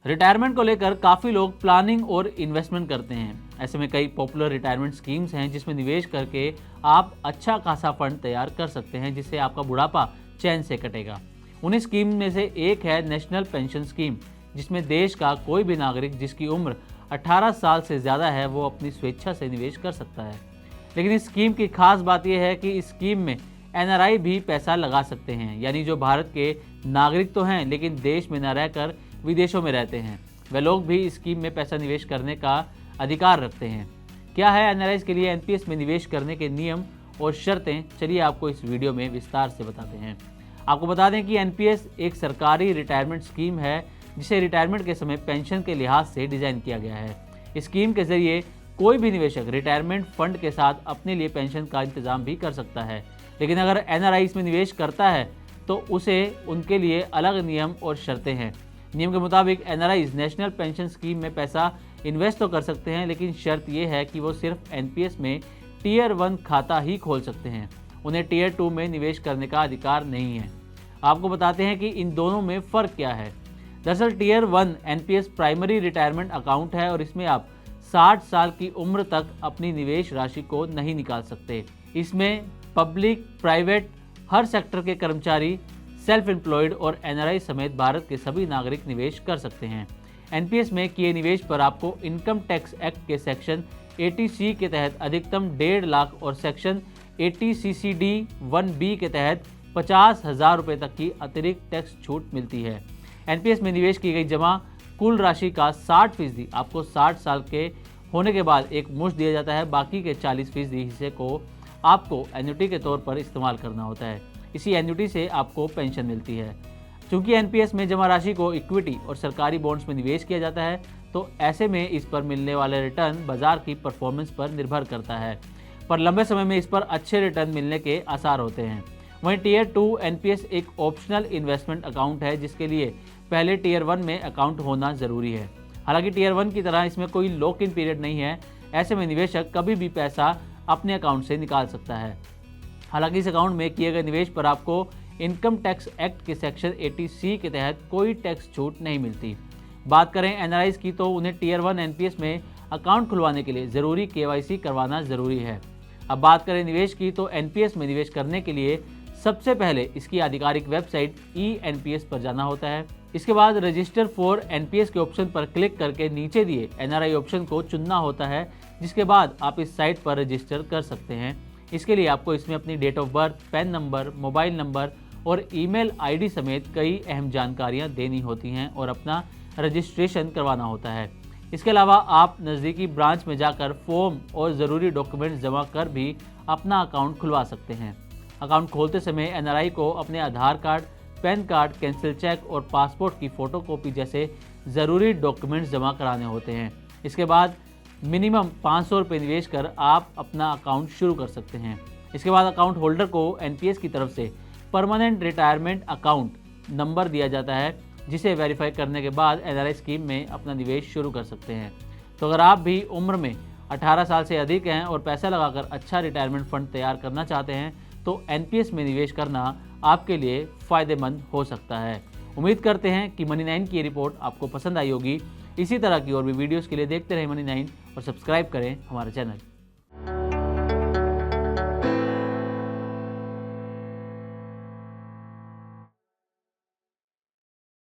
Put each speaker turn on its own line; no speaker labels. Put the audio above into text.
Retirement को लेकर काफ़ी लोग प्लानिंग और इन्वेस्टमेंट करते हैं। ऐसे में कई पॉपुलर रिटायरमेंट स्कीम्स हैं जिसमें निवेश करके आप अच्छा खासा फंड तैयार कर सकते हैं, जिससे आपका बुढ़ापा चैन से कटेगा। उन्हीं स्कीम में से एक है नेशनल पेंशन स्कीम, जिसमें देश का कोई भी नागरिक जिसकी उम्र 18 साल से ज़्यादा है वो अपनी स्वेच्छा से निवेश कर सकता है। लेकिन इस स्कीम की खास बात यह है कि इस स्कीम में एनआरआई भी पैसा लगा सकते हैं, यानी जो भारत के नागरिक तो हैं लेकिन देश में न रहकर विदेशों में रहते हैं, वे लोग भी इस स्कीम में पैसा निवेश करने का अधिकार रखते हैं। क्या है एनआरआई के लिए एनपीएस में निवेश करने के नियम और शर्तें, चलिए आपको इस वीडियो में विस्तार से बताते हैं। आपको बता दें कि एनपीएस एक सरकारी रिटायरमेंट स्कीम है जिसे रिटायरमेंट के समय पेंशन के लिहाज से डिज़ाइन किया गया है। इस स्कीम के जरिए कोई भी निवेशक रिटायरमेंट फंड के साथ अपने लिए पेंशन का इंतजाम भी कर सकता है। लेकिन अगर एनआरआई इसमें निवेश करता है तो उसे उनके लिए अलग नियम और शर्तें हैं। नियम के मुताबिक एनआरआई नेशनल पेंशन स्कीम में पैसा इन्वेस्ट तो कर सकते हैं, लेकिन शर्त यह है कि वो सिर्फ एनपीएस में टियर 1 खाता ही खोल सकते हैं। उन्हें टियर 2 में निवेश करने का अधिकार नहीं है। आपको बताते हैं कि इन दोनों में फ़र्क क्या है। दरअसल tier 1 NPS primary retirement account है और इसमें आप 60 साल की उम्र तक अपनी निवेश राशि को नहीं निकाल सकते। इसमें पब्लिक, प्राइवेट, हर सेक्टर के कर्मचारी, सेल्फ एम्प्लॉयड और एनआरआई समेत भारत के सभी नागरिक निवेश कर सकते हैं। एनपीएस में किए निवेश पर आपको इनकम टैक्स एक्ट के सेक्शन 80C के तहत अधिकतम 1.5 लाख और सेक्शन 80CCD 1B के तहत 50,000 रुपये तक की अतिरिक्त टैक्स छूट मिलती है। एनपीएस में निवेश की गई जमा कुल राशि का 60% आपको 60 साल के होने के बाद एक मुश्त दिया जाता है। बाकी के 40% हिस्से को आपको एन्युटी के तौर पर इस्तेमाल करना होता है। इसी एन्युटी से आपको पेंशन मिलती है। चूँकि एनपीएस में जमा राशि को इक्विटी और सरकारी बॉन्ड्स में निवेश किया जाता है, तो ऐसे में इस पर मिलने वाले रिटर्न बाजार की परफॉर्मेंस पर निर्भर करता है, पर लंबे समय में इस पर अच्छे रिटर्न मिलने के आसार होते हैं। वहीं टियर 2 एनपीएस एक ऑप्शनल इन्वेस्टमेंट अकाउंट है, जिसके लिए पहले टियर 1 में अकाउंट होना ज़रूरी है। हालांकि टियर 1 की तरह इसमें कोई लॉक इन पीरियड नहीं है। ऐसे में निवेशक कभी भी पैसा अपने अकाउंट से निकाल सकता है। हालांकि इस अकाउंट में किए गए निवेश पर आपको इनकम टैक्स एक्ट के सेक्शन 80C के तहत कोई टैक्स छूट नहीं मिलती। बात करें एनआरआई की, तो उन्हें टियर 1 एनपीएस में अकाउंट खुलवाने के लिए ज़रूरी केवाईसी करवाना ज़रूरी है। अब बात करें निवेश की, तो एनपीएस में निवेश करने के लिए सबसे पहले इसकी आधिकारिक वेबसाइट eNPS पर जाना होता है। इसके बाद रजिस्टर फॉर एनपीएस के ऑप्शन पर क्लिक करके नीचे दिए एनआरआई ऑप्शन को चुनना होता है, जिसके बाद आप इस साइट पर रजिस्टर कर सकते हैं। इसके लिए आपको इसमें अपनी date of birth, PAN number, mobile number और ईमेल आईडी समेत कई अहम जानकारियां देनी होती हैं और अपना रजिस्ट्रेशन करवाना होता है। इसके अलावा आप नज़दीकी ब्रांच में जाकर फॉर्म और ज़रूरी डॉक्यूमेंट्स जमा कर भी अपना अकाउंट खुलवा सकते हैं। अकाउंट खोलते समय एनआरआई को अपने Aadhaar card, PAN card, cancel cheque और पासपोर्ट की फ़ोटोकॉपी जैसे ज़रूरी डॉक्यूमेंट्स जमा कराने होते हैं। इसके बाद मिनिमम 500 रुपये निवेश कर आप अपना अकाउंट शुरू कर सकते हैं। इसके बाद अकाउंट होल्डर को एनपीएस की तरफ से परमानेंट रिटायरमेंट अकाउंट नंबर दिया जाता है, जिसे वेरीफाई करने के बाद एनआरआई स्कीम में अपना निवेश शुरू कर सकते हैं। तो अगर आप भी उम्र में 18 साल से अधिक हैं और पैसा लगाकर अच्छा रिटायरमेंट फंड तैयार करना चाहते हैं, तो एनपीएस में निवेश करना आपके लिए फ़ायदेमंद हो सकता है। उम्मीद करते हैं कि मनी 9 की रिपोर्ट आपको पसंद आई होगी। इसी तरह की और भी वीडियोस के लिए देखते रहें मनी 9 और सब्सक्राइब करें हमारा चैनल।